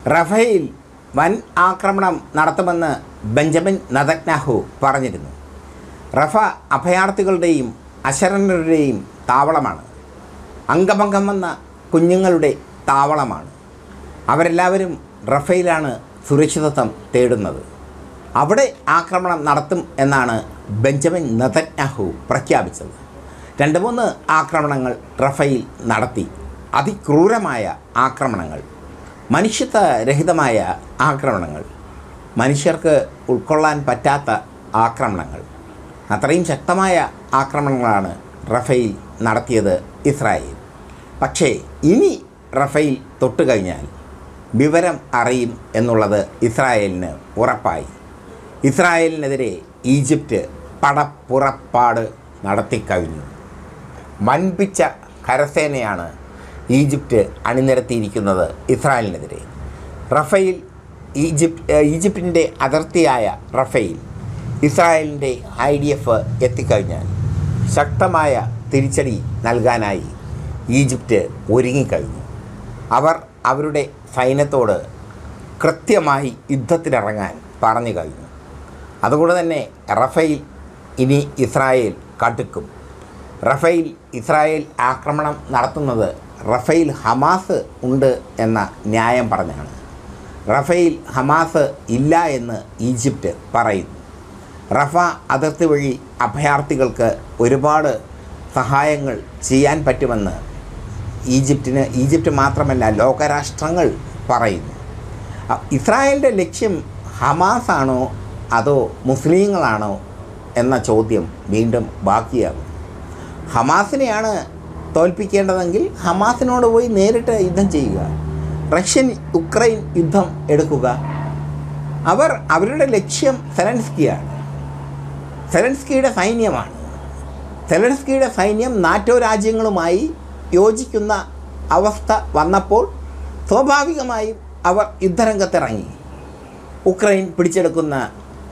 Rafale വൻ ആക്രമണം നടത്തുമെന്ന് ബെഞ്ചമിൻ നെതന്യാഹു പറഞ്ഞിരുന്നു. റഫ അഭയാർത്ഥികളുടെയും അശരണരുടെയും താവളമാണ്. അംഗഭംഗം വന്ന കുഞ്ഞുങ്ങളുടെ താവളമാണ്. അവരെല്ലാവരും റഫേലാണ് സുരക്ഷിതത്വം തേടുന്നത്. അവിടെ ആക്രമണം നടത്തും എന്നാണ് ബെഞ്ചമിൻ നെതന്യാഹു പ്രഖ്യാപിച്ചത്. 2-3 ആക്രമണങ്ങൾ റഫേൽ നടത്തി. അതിക്രൂരമായ ആക്രമണങ്ങൾ, മനുഷ്യത്വരഹിതമായ ആക്രമണങ്ങൾ, മനുഷ്യർക്ക് ഉൾക്കൊള്ളാൻ പറ്റാത്ത ആക്രമണങ്ങൾ. അത്രയും ശക്തമായ ആക്രമണങ്ങളാണ് റഫേൽ നടത്തിയത് ഇസ്രായേൽ. പക്ഷേ ഇനി റഫേൽ തൊട്ടുകഴിഞ്ഞാൽ വിവരം അറിയും എന്നുള്ളത് ഇസ്രായേലിന് ഉറപ്പായി. ഇസ്രായേലിനെതിരെ ഈജിപ്റ്റ് പടപ്പുറപ്പാട് നടത്തിക്കഴിഞ്ഞു. വൻപിച്ച കരസേനയാണ് ഈജിപ്റ്റ് അണിനിരത്തിയിരിക്കുന്നത് ഇസ്രായേലിനെതിരെ. റഫേൽ ഈജിപ്തിൻ്റെ അതിർത്തിയായ റഫേൽ ഇസ്രായേലിൻ്റെ IDF എത്തിക്കഴിഞ്ഞാൽ ശക്തമായ തിരിച്ചടി നൽകാനായി ഈജിപ്റ്റ് ഒരുങ്ങിക്കഴിഞ്ഞു. അവർ അവരുടെ സൈന്യത്തോട് കൃത്യമായി യുദ്ധത്തിനിറങ്ങാൻ പറഞ്ഞു കഴിഞ്ഞു. അതുകൊണ്ട് തന്നെ റഫേൽ ഇനി ഇസ്രായേൽ കടുക്കും. റഫേൽ ഇസ്രായേൽ ആക്രമണം നടത്തുന്നത് റഫേൽ ഹമാസ് ഉണ്ട് എന്ന ന്യായം പറഞ്ഞാണ്. റഫേൽ ഹമാസ് ഇല്ല എന്ന് ഈജിപ്റ്റ് പറയുന്നു. റഫ അതിർത്തി വഴി അഭയാർത്ഥികൾക്ക് ഒരുപാട് സഹായങ്ങൾ ചെയ്യാൻ പറ്റുമെന്ന് ഈജിപ്റ്റ് മാത്രമല്ല ലോകരാഷ്ട്രങ്ങൾ പറയുന്നു. ഇസ്രായേലിൻ്റെ ലക്ഷ്യം ഹമാസാണോ അതോ മുസ്ലിങ്ങളാണോ എന്ന ചോദ്യം വീണ്ടും ബാക്കിയാകും. ഹമാസിനെയാണ് തോൽപ്പിക്കേണ്ടതെങ്കിൽ ഹമാസിനോട് പോയി നേരിട്ട് യുദ്ധം ചെയ്യുക. റഷ്യൻ യുക്രൈൻ യുദ്ധം എടുക്കുക. അവരുടെ ലക്ഷ്യം സെലൻസ്കിയാണ്, സെലൻസ്കിയുടെ സൈന്യമാണ്. സെലൻസ്കിയുടെ സൈന്യം നാറ്റോ രാജ്യങ്ങളുമായി യോജിക്കുന്ന അവസ്ഥ വന്നപ്പോൾ സ്വാഭാവികമായും അവർ യുദ്ധരംഗത്തിറങ്ങി. ഉക്രൈൻ പിടിച്ചെടുക്കുന്ന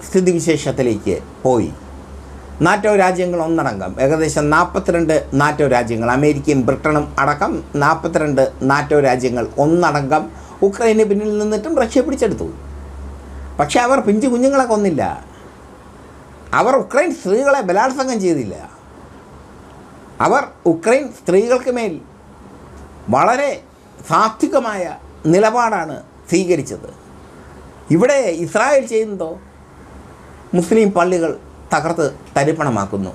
സ്ഥിതിവിശേഷത്തിലേക്ക് പോയി. നാറ്റോ രാജ്യങ്ങൾ ഒന്നടങ്കം ഏകദേശം 42 നാറ്റോ രാജ്യങ്ങൾ, അമേരിക്കയും ബ്രിട്ടനും അടക്കം 42 നാറ്റോ രാജ്യങ്ങൾ ഒന്നടങ്കം ഉക്രൈന് പിന്നിൽ നിന്നിട്ടും റഷ്യ പിടിച്ചെടുത്തു. പക്ഷേ അവർ പിഞ്ചു കുഞ്ഞുങ്ങളെ കൊന്നില്ല. അവർ ഉക്രൈൻ സ്ത്രീകളെ ബലാത്സംഗം ചെയ്തില്ല. അവർ ഉക്രൈൻ സ്ത്രീകൾക്ക് മേൽ വളരെ സാത്വികമായ നിലപാടാണ് സ്വീകരിച്ചത്. ഇവിടെ ഇസ്രായേൽ ചെയ്യുന്നതോ മുസ്ലിം പള്ളികൾ തകർത്ത് തരിപ്പണമാക്കുന്നു,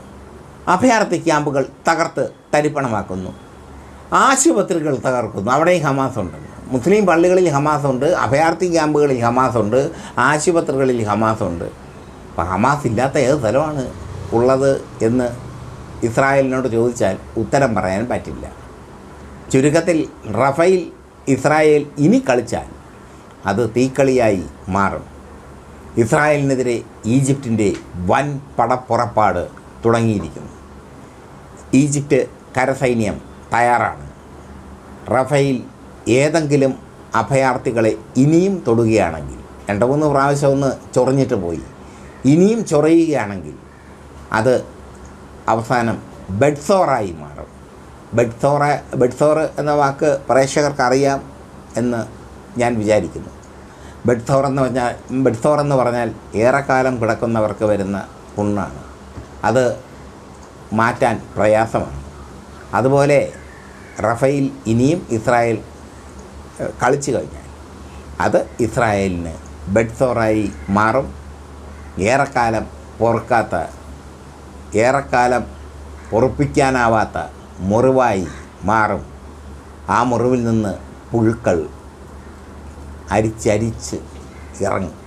അഭയാർത്ഥി ക്യാമ്പുകൾ തകർത്ത് തരിപ്പണമാക്കുന്നു, ആശുപത്രികൾ തകർക്കുന്നു. അവിടെയും ഹമാസുണ്ട്. മുസ്ലിം പള്ളികളിൽ ഹമാസുണ്ട്, അഭയാർത്ഥി ക്യാമ്പുകളിൽ ഹമാസുണ്ട്, ആശുപത്രികളിൽ ഹമാസുണ്ട്. അപ്പോൾ ഹമാസ് ഇല്ലാത്ത ഏത് സ്ഥലമാണ് ഉള്ളത് എന്ന് ഇസ്രായേലിനോട് ചോദിച്ചാൽ ഉത്തരം പറയാൻ പറ്റില്ല. ചുരുക്കത്തിൽ റഫേൽ ഇസ്രായേൽ ഇനി കളിച്ചാൽ അത് തീക്കളിയായി മാറും. ഇസ്രായേലിനെതിരെ ഈജിപ്തിൻ്റെ വൻ പടപ്പുറപ്പാട് തുടങ്ങിയിരിക്കുന്നു. ഈജിപ്റ്റ് കരസൈന്യം തയ്യാറാണ്. റഫേൽ ഏതെങ്കിലും അഭയാർത്ഥികളെ ഇനിയും തൊടുകയാണെങ്കിൽ, 2-3 പ്രാവശ്യം ഒന്ന് ചൊറിഞ്ഞിട്ട് പോയി, ഇനിയും ചൊറിയുകയാണെങ്കിൽ അത് അവസാനം ബെഡ്സോറായി മാറും. ബെഡ്സോർ എന്ന വാക്ക് പ്രേക്ഷകർക്കറിയാം എന്ന് ഞാൻ വിചാരിക്കുന്നു. ബെഡ്സോർ എന്ന് പറഞ്ഞാൽ ഏറെക്കാലം കിടക്കുന്നവർക്ക് വരുന്ന പുണ്ണാണ്. അത് മാറ്റാൻ പ്രയാസമാണ്. അതുപോലെ റഫേൽ ഇനിയും ഇസ്രായേൽ കളിച്ചു കഴിഞ്ഞാൽ അത് ഇസ്രായേലിന് ബെഡ്സോറായി മാറും. ഏറെക്കാലം പൊറുപ്പിക്കാനാവാത്ത മുറിവായി മാറും. ആ മുറിവിൽ നിന്ന് പുഴുക്കൾ അരിച്ചരിച്ച് ഇറങ്ങും.